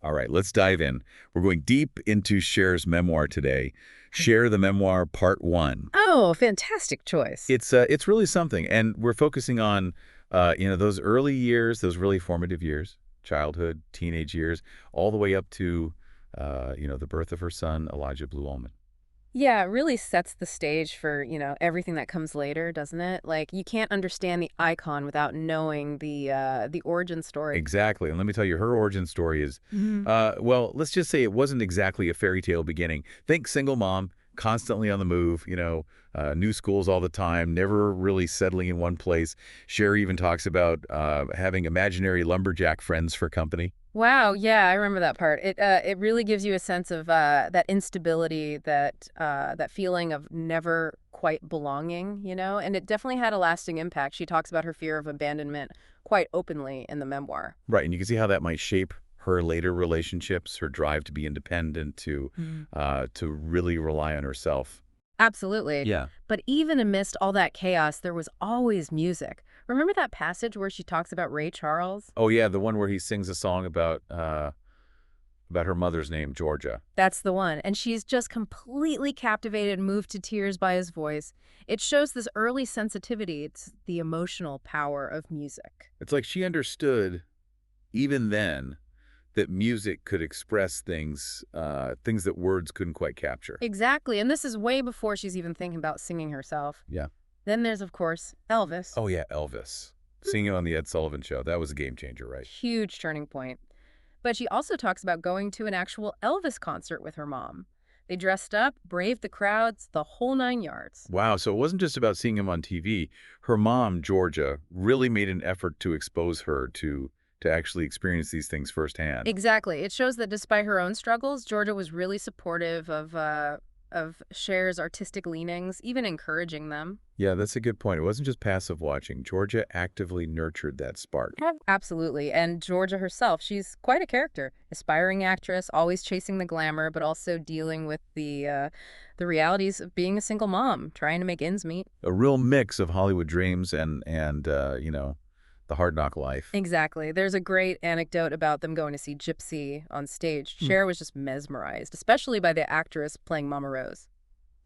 All right, let's dive in. We're going deep into Cher's memoir today. Cher, the Memoir, Part 1. Oh, fantastic choice. It's really something, and we're focusing on, those early years, those really formative years, childhood, teenage years, all the way up to, the birth of her son, Elijah Blue Allman. Yeah, it really sets the stage for, everything that comes later, doesn't it? Like you can't understand the icon without knowing the origin story. Exactly, and let me tell you, her origin story is, Mhm. well, let's just say it wasn't exactly a fairy tale beginning. Think single mom, constantly on the move, new schools all the time, never really settling in one place. Cher even talks about having imaginary lumberjack friends for company. Wow, yeah, I remember that part. It really gives you a sense of that instability, that feeling of never quite belonging, and it definitely had a lasting impact. She talks about her fear of abandonment quite openly in the memoir. Right, and you can see how that might shape her later relationships, her drive to be independent, to really rely on herself. Absolutely. Yeah. But even amidst all that chaos, there was always music. Remember that passage where she talks about Ray Charles? Oh yeah, the one where he sings a song about her mother's name, Georgia. That's the one. And she's just completely captivated and moved to tears by his voice. It shows this early sensitivity. It's the emotional power of music. It's like she understood even then that music could express things that words couldn't quite capture. Exactly. And this is way before she's even thinking about singing herself. Yeah. Then there's, of course, Elvis. Oh yeah, Elvis. Singing on the Ed Sullivan Show. That was a game changer, right? Huge turning point. But she also talks about going to an actual Elvis concert with her mom. They dressed up, braved the crowds, the whole 9 yards. Wow, so it wasn't just about seeing him on TV. Her mom, Georgia, really made an effort to expose her to actually experience these things firsthand. Exactly. It shows that despite her own struggles, Georgia was really supportive of Cher's artistic leanings, even encouraging them. Yeah, that's a good point. It wasn't just passive watching. Georgia actively nurtured that spark. Absolutely. And Georgia herself, she's quite a character. Aspiring actress, always chasing the glamour, but also dealing with the realities of being a single mom, trying to make ends meet. A real mix of Hollywood dreams and the hard knock life. Exactly. There's a great anecdote about them going to see Gypsy on stage. Cher was just mesmerized, especially by the actress playing Mama Rose.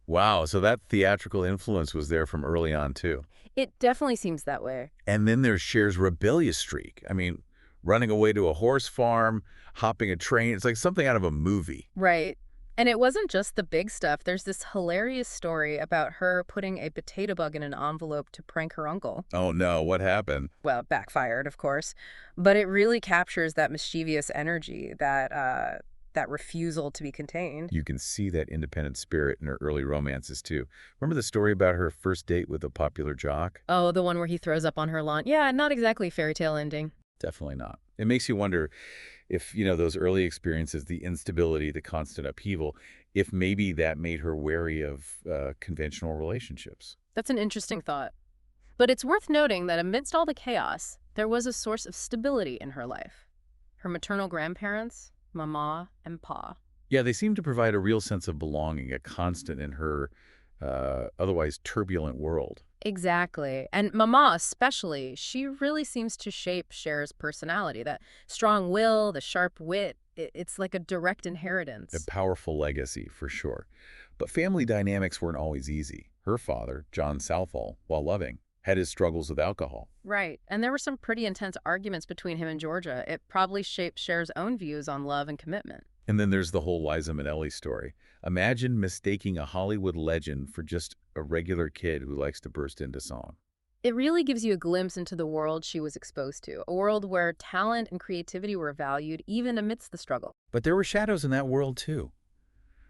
Wow, so that theatrical influence was there from early on, too. It definitely seems that way. And then there's Cher's rebellious streak. I mean, running away to a horse farm, hopping a train. It's like something out of a movie. Right. And it wasn't just the big stuff. There's this hilarious story about her putting a potato bug in an envelope to prank her uncle. Oh, no, what happened? Well, it backfired, of course. But it really captures that mischievous energy, that refusal to be contained. You can see that independent spirit in her early romances, too. Remember the story about her first date with a popular jock? Oh, the one where he throws up on her lawn. Yeah, not exactly a fairy tale ending. Definitely not. It makes you wonder if, those early experiences, the instability, the constant upheaval, if maybe that made her wary of conventional relationships. That's an interesting thought. But it's worth noting that amidst all the chaos, there was a source of stability in her life. Her maternal grandparents, Mama and Pa. Yeah, they seem to provide a real sense of belonging, a constant in her otherwise turbulent world. Exactly. And Mama especially, she really seems to shape Cher's personality. That strong will, the sharp wit, it's like a direct inheritance. A powerful legacy, for sure. But family dynamics weren't always easy. Her father, John Southall, while loving, had his struggles with alcohol. Right. And there were some pretty intense arguments between him and Georgia. It probably shaped Cher's own views on love and commitment. And then there's the whole Liza Minnelli story. Imagine mistaking a Hollywood legend for just a regular kid who likes to burst into song. It really gives you a glimpse into the world she was exposed to, a world where talent and creativity were valued even amidst the struggle. But there were shadows in that world, too.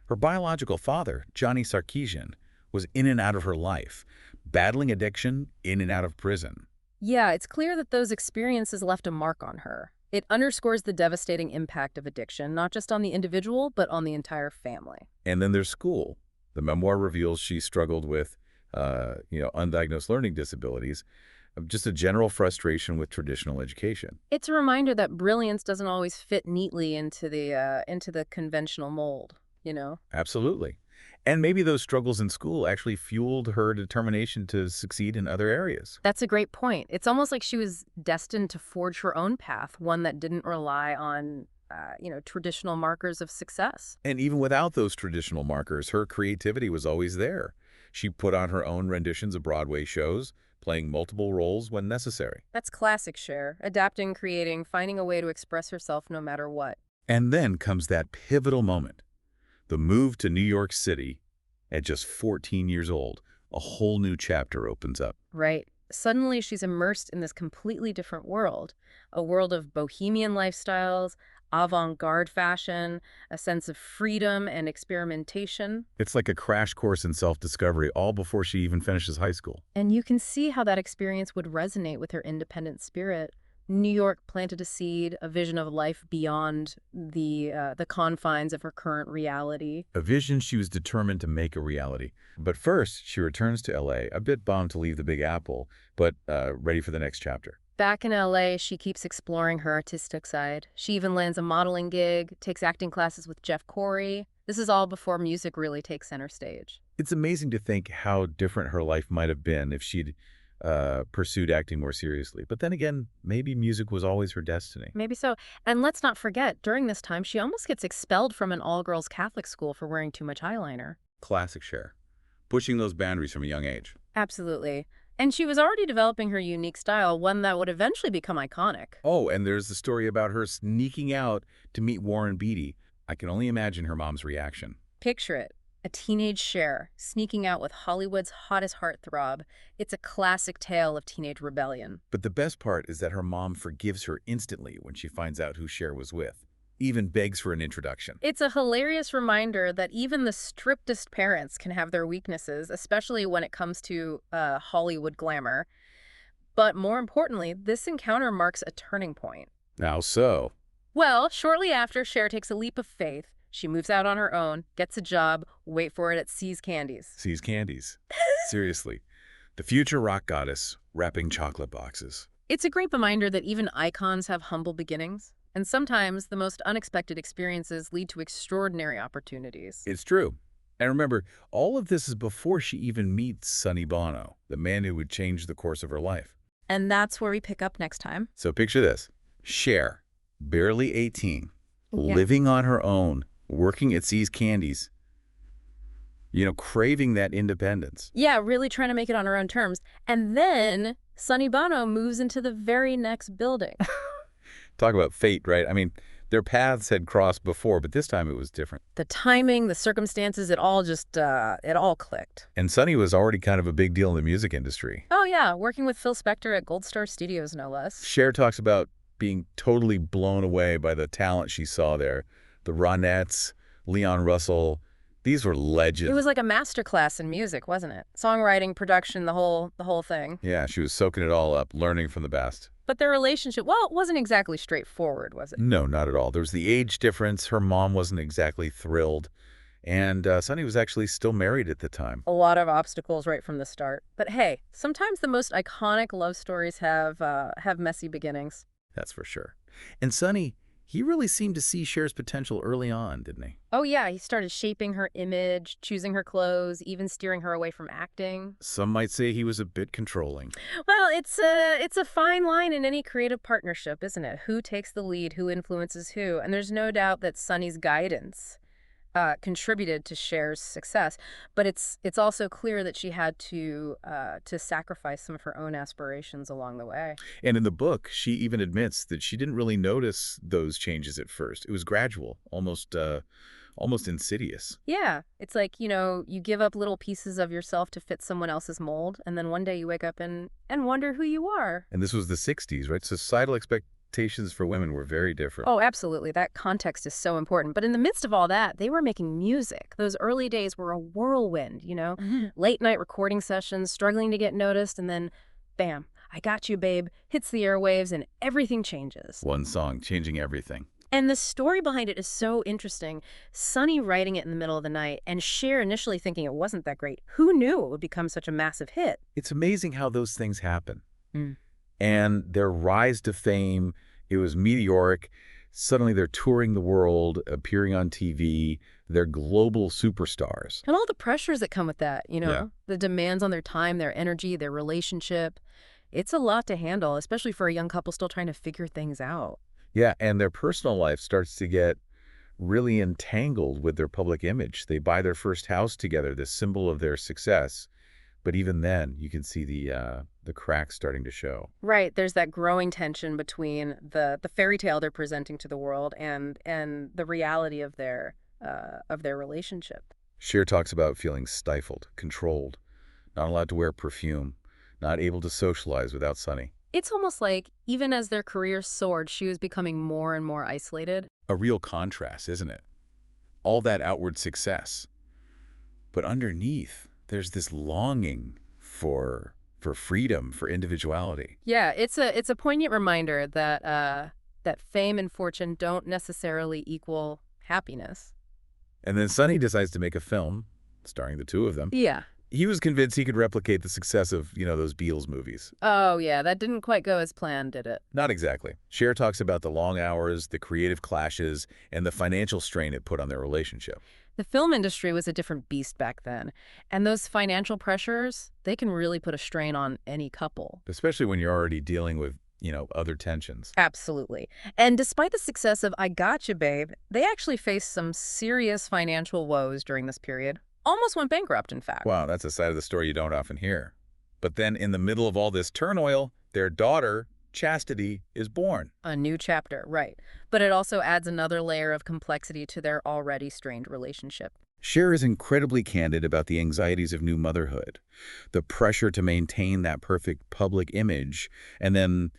Her biological father, Johnny Sarkeesian, was in and out of her life, battling addiction, in and out of prison. Yeah, it's clear that those experiences left a mark on her. It underscores the devastating impact of addiction, not just on the individual, but on the entire family. And then there's school. The memoir reveals she struggled with, undiagnosed learning disabilities, just a general frustration with traditional education. It's a reminder that brilliance doesn't always fit neatly into the conventional mold, Absolutely. And maybe those struggles in school actually fueled her determination to succeed in other areas. That's a great point. It's almost like she was destined to forge her own path, one that didn't rely on traditional markers of success. And even without those traditional markers, her creativity was always there. She put on her own renditions of Broadway shows, playing multiple roles when necessary. That's classic Cher, adapting, creating, finding a way to express herself no matter what. And then comes that pivotal moment. The move to New York City at just 14 years old. A whole new chapter opens up. Right. Suddenly she's immersed in this completely different world, a world of bohemian lifestyles, avant-garde fashion, a sense of freedom and experimentation. It's like a crash course in self-discovery all before she even finishes high school. And you can see how that experience would resonate with her independent spirit. New York planted a seed, a vision of life beyond the confines of her current reality. A vision she was determined to make a reality. But first, she returns to L.A., a bit bummed to leave the Big Apple, but ready for the next chapter. Back in L.A., she keeps exploring her artistic side. She even lands a modeling gig, takes acting classes with Jeff Corey. This is all before music really takes center stage. It's amazing to think how different her life might have been if she'd pursued acting more seriously. But then again, maybe music was always her destiny. Maybe so. And let's not forget, during this time, she almost gets expelled from an all-girls Catholic school for wearing too much eyeliner. Classic Cher. Pushing those boundaries from a young age. Absolutely. And she was already developing her unique style, one that would eventually become iconic. Oh, and there's the story about her sneaking out to meet Warren Beatty. I can only imagine her mom's reaction. Picture it. A teenage Cher sneaking out with Hollywood's hottest heartthrob. It's a classic tale of teenage rebellion. But the best part is that her mom forgives her instantly when she finds out who Cher was with. Even begs for an introduction. It's a hilarious reminder that even the strictest parents can have their weaknesses, especially when it comes to Hollywood glamour. But more importantly, this encounter marks a turning point. How so? Well, shortly after, Cher takes a leap of faith. She moves out on her own, gets a job, wait for it, at See's Candies. See's Candies. Seriously. The future rock goddess wrapping chocolate boxes. It's a great reminder that even icons have humble beginnings. And sometimes the most unexpected experiences lead to extraordinary opportunities. It's true. And remember, all of this is before she even meets Sonny Bono, the man who would change the course of her life. And that's where we pick up next time. So picture this. Cher, barely 18, Yeah. living on her own, working at See's Candies, craving that independence. Yeah, really trying to make it on her own terms. And then Sonny Bono moves into the very next building. Talk about fate, right? I mean, their paths had crossed before, but this time it was different. The timing, the circumstances, it all clicked. And Sonny was already kind of a big deal in the music industry. Oh, yeah, working with Phil Spector at Gold Star Studios, no less. Cher talks about being totally blown away by the talent she saw there. The Ronettes, Leon Russell, these were legends. It was like a masterclass in music, wasn't it? Songwriting, production, the whole thing. Yeah, she was soaking it all up, learning from the best. But their relationship, well, it wasn't exactly straightforward, was it? No, not at all. There was the age difference. Her mom wasn't exactly thrilled. And Sonny was actually still married at the time. A lot of obstacles right from the start. But hey, sometimes the most iconic love stories have messy beginnings. That's for sure. And Sonny, he really seemed to see Cher's potential early on, didn't he? Oh yeah, he started shaping her image, choosing her clothes, even steering her away from acting. Some might say he was a bit controlling. Well, it's a fine line in any creative partnership, isn't it? Who takes the lead, who influences who? And there's no doubt that Sonny's guidance contributed to Cher's success, but it's also clear that she had to sacrifice some of her own aspirations along the way. And in the book, she even admits that she didn't really notice those changes at first. It was gradual, almost insidious. Yeah, it's like, you give up little pieces of yourself to fit someone else's mold, and then one day you wake up and wonder who you are. And this was the 60s, right? Societal expectations for women were very different. Oh, absolutely. That context is so important. But in the midst of all that, they were making music. Those early days were a whirlwind, Late night recording sessions, struggling to get noticed, and then, bam, I Got You, Babe, hits the airwaves, and everything changes. One song changing everything. And the story behind it is so interesting. Sonny writing it in the middle of the night, and Cher initially thinking it wasn't that great. Who knew it would become such a massive hit? It's amazing how those things happen. Mm. And their rise to fame, it was meteoric. Suddenly they're touring the world, appearing on TV. They're global superstars. And all the pressures that come with that, Yeah. The demands on their time, their energy, their relationship. It's a lot to handle, especially for a young couple still trying to figure things out. Yeah, and their personal life starts to get really entangled with their public image. They buy their first house together, this symbol of their success. But even then, you can see the cracks starting to show. Right. There's that growing tension between the fairy tale they're presenting to the world and the reality of their relationship. Cher talks about feeling stifled, controlled, not allowed to wear perfume, not able to socialize without Sonny. It's almost like even as their careers soared, she was becoming more and more isolated. A real contrast, isn't it? All that outward success. But underneath, there's this longing for freedom, for individuality. Yeah, it's a poignant reminder that fame and fortune don't necessarily equal happiness. And then Sonny decides to make a film starring the two of them. Yeah. He was convinced he could replicate the success of, those Beatles movies. Oh, yeah, that didn't quite go as planned, did it? Not exactly. Cher talks about the long hours, the creative clashes, and the financial strain it put on their relationship. The film industry was a different beast back then, and those financial pressures, they can really put a strain on any couple. Especially when you're already dealing with, other tensions. Absolutely. And despite the success of I Gotcha, Babe, they actually faced some serious financial woes during this period. Almost went bankrupt, in fact. Wow, that's a side of the story you don't often hear. But then in the middle of all this turmoil, their daughter, Chastity, is born. A new chapter, right. But it also adds another layer of complexity to their already strained relationship. Cher is incredibly candid about the anxieties of new motherhood, the pressure to maintain that perfect public image, and then,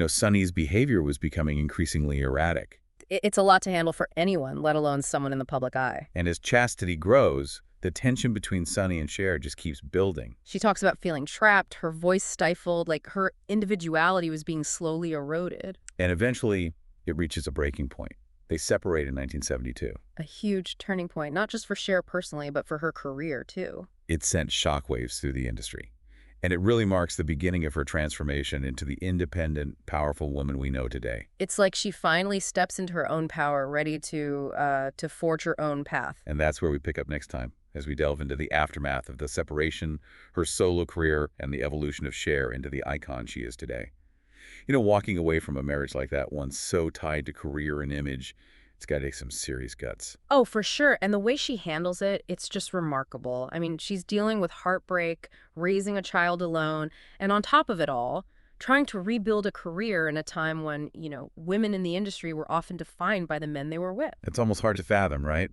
Sonny's behavior was becoming increasingly erratic. It's a lot to handle for anyone, let alone someone in the public eye. And as Chastity grows, the tension between Sonny and Cher just keeps building. She talks about feeling trapped, her voice stifled, like her individuality was being slowly eroded. And eventually, it reaches a breaking point. They separate in 1972. A huge turning point, not just for Cher personally, but for her career, too. It sent shockwaves through the industry. And it really marks the beginning of her transformation into the independent, powerful woman we know today. It's like she finally steps into her own power, ready to forge her own path. And that's where we pick up next time, as we delve into the aftermath of the separation, her solo career, and the evolution of Cher into the icon she is today. Walking away from a marriage like that, one so tied to career and image, it's got to take some serious guts. Oh, for sure. And the way she handles it, it's just remarkable. I mean, she's dealing with heartbreak, raising a child alone, and on top of it all, trying to rebuild a career in a time when, women in the industry were often defined by the men they were with. It's almost hard to fathom, right?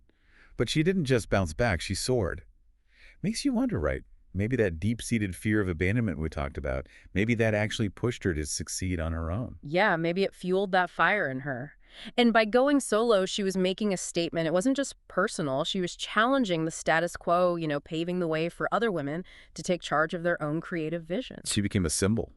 But she didn't just bounce back, she soared. Makes you wonder, right? Maybe that deep-seated fear of abandonment we talked about, maybe that actually pushed her to succeed on her own. Yeah, maybe it fueled that fire in her. And by going solo, she was making a statement. It wasn't just personal. She was challenging the status quo, paving the way for other women to take charge of their own creative visions. She became a symbol,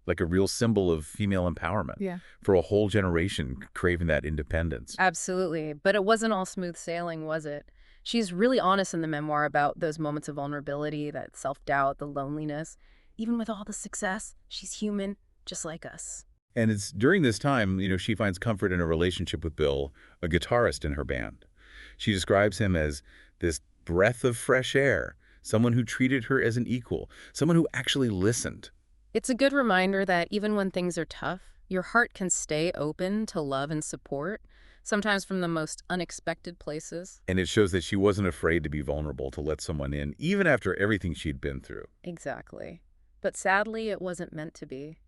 like a real symbol of female empowerment. Yeah. For a whole generation craving that independence. Absolutely. But it wasn't all smooth sailing, was it? She's really honest in the memoir about those moments of vulnerability, that self-doubt, the loneliness. Even with all the success, she's human, just like us. And it's during this time, she finds comfort in a relationship with Bill, a guitarist in her band. She describes him as this breath of fresh air, someone who treated her as an equal, someone who actually listened. It's a good reminder that even when things are tough, your heart can stay open to love and support, sometimes from the most unexpected places. And it shows that she wasn't afraid to be vulnerable, to let someone in, even after everything she'd been through. Exactly. But sadly, it wasn't meant to be.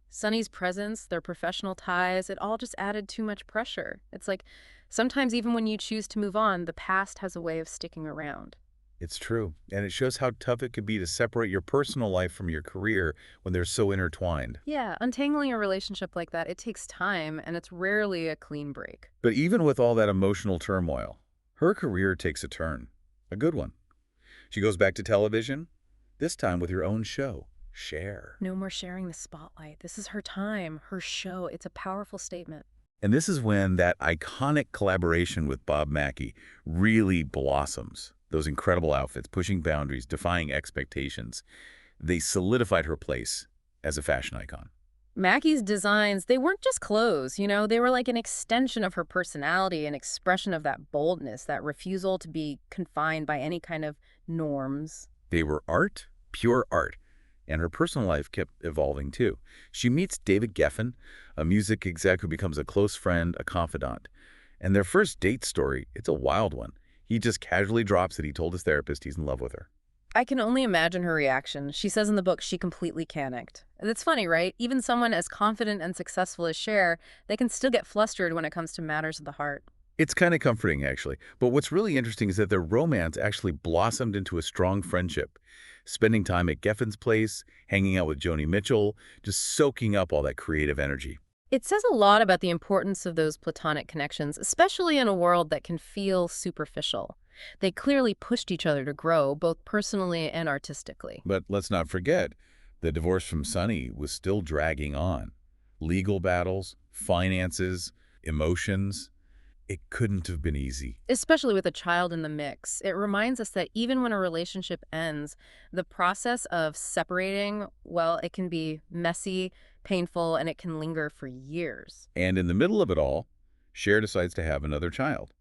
Sonny's presence, their professional ties, it all just added too much pressure. It's like sometimes even when you choose to move on, the past has a way of sticking around. It's true. And it shows how tough it can be to separate your personal life from your career when they're so intertwined. Yeah, untangling a relationship like that, it takes time, and it's rarely a clean break. But even with all that emotional turmoil, her career takes a turn. A good one. She goes back to television, this time with her own show, Cher. No more sharing the spotlight. This is her time, her show. It's a powerful statement. And this is when that iconic collaboration with Bob Mackie really blossoms. Those incredible outfits, pushing boundaries, defying expectations. They solidified her place as a fashion icon. Mackie's designs, they weren't just clothes, they were like an extension of her personality, an expression of that boldness, that refusal to be confined by any kind of norms. They were art, pure art. And her personal life kept evolving too. She meets David Geffen, a music exec who becomes a close friend, a confidant. And their first date story, it's a wild one. He just casually drops that he told his therapist he's in love with her. I can only imagine her reaction. She says in the book she completely panicked. It's funny, right? Even someone as confident and successful as Cher, they can still get flustered when it comes to matters of the heart. It's kind of comforting, actually. But what's really interesting is that their romance actually blossomed into a strong friendship. Spending time at Geffen's place, hanging out with Joni Mitchell, just soaking up all that creative energy. It says a lot about the importance of those platonic connections, especially in a world that can feel superficial. They clearly pushed each other to grow, both personally and artistically. But let's not forget, the divorce from Sonny was still dragging on. Legal battles, finances, emotions. It couldn't have been easy. Especially with a child in the mix. It reminds us that even when a relationship ends, the process of separating, well, it can be messy, painful, and it can linger for years. And in the middle of it all, Cher decides to have another child.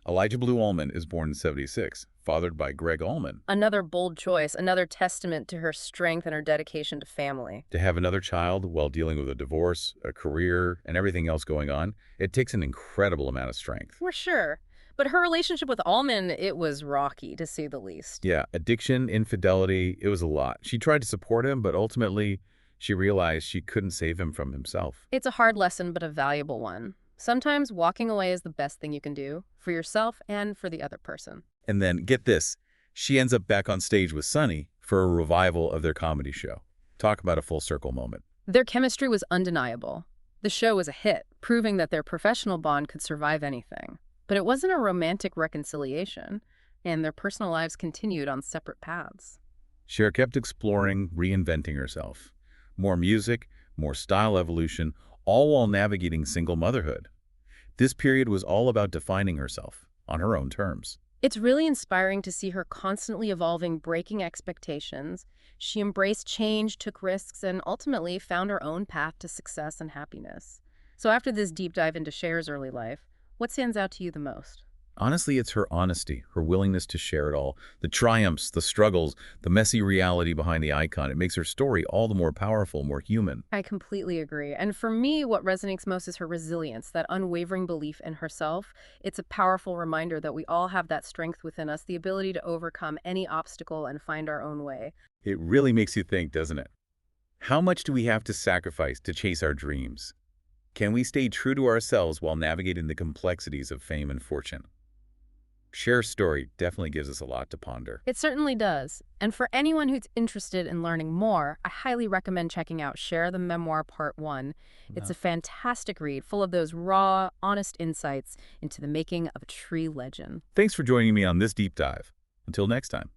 Elijah Blue Allman is born in '76, fathered by Greg Allman. Another bold choice, another testament to her strength and her dedication to family. To have another child while dealing with a divorce, a career, and everything else going on, it takes an incredible amount of strength. For sure. But her relationship with Allman, it was rocky, to say the least. Yeah, addiction, infidelity, it was a lot. She tried to support him, but ultimately she realized she couldn't save him from himself. It's a hard lesson, but a valuable one. Sometimes walking away is the best thing you can do, for yourself and for the other person. And then, get this, she ends up back on stage with Sonny for a revival of their comedy show. Talk about a full circle moment. Their chemistry was undeniable. The show was a hit, proving that their professional bond could survive anything. But it wasn't a romantic reconciliation, and their personal lives continued on separate paths. Cher kept exploring, reinventing herself. More music, more style evolution, all while navigating single motherhood. This period was all about defining herself on her own terms. It's really inspiring to see her constantly evolving, breaking expectations. She embraced change, took risks, and ultimately found her own path to success and happiness. So after this deep dive into Cher's early life, what stands out to you the most? Honestly, it's her honesty, her willingness to share it all. The triumphs, the struggles, the messy reality behind the icon. It makes her story all the more powerful, more human. I completely agree. And for me, what resonates most is her resilience, that unwavering belief in herself. It's a powerful reminder that we all have that strength within us, the ability to overcome any obstacle and find our own way. It really makes you think, doesn't it? How much do we have to sacrifice to chase our dreams? Can we stay true to ourselves while navigating the complexities of fame and fortune? Cher's story definitely gives us a lot to ponder. It certainly does. And for anyone who's interested in learning more, I highly recommend checking out Cher the Memoir Part 1. It's a fantastic read, full of those raw, honest insights into the making of a true legend. Thanks for joining me on this deep dive. Until next time.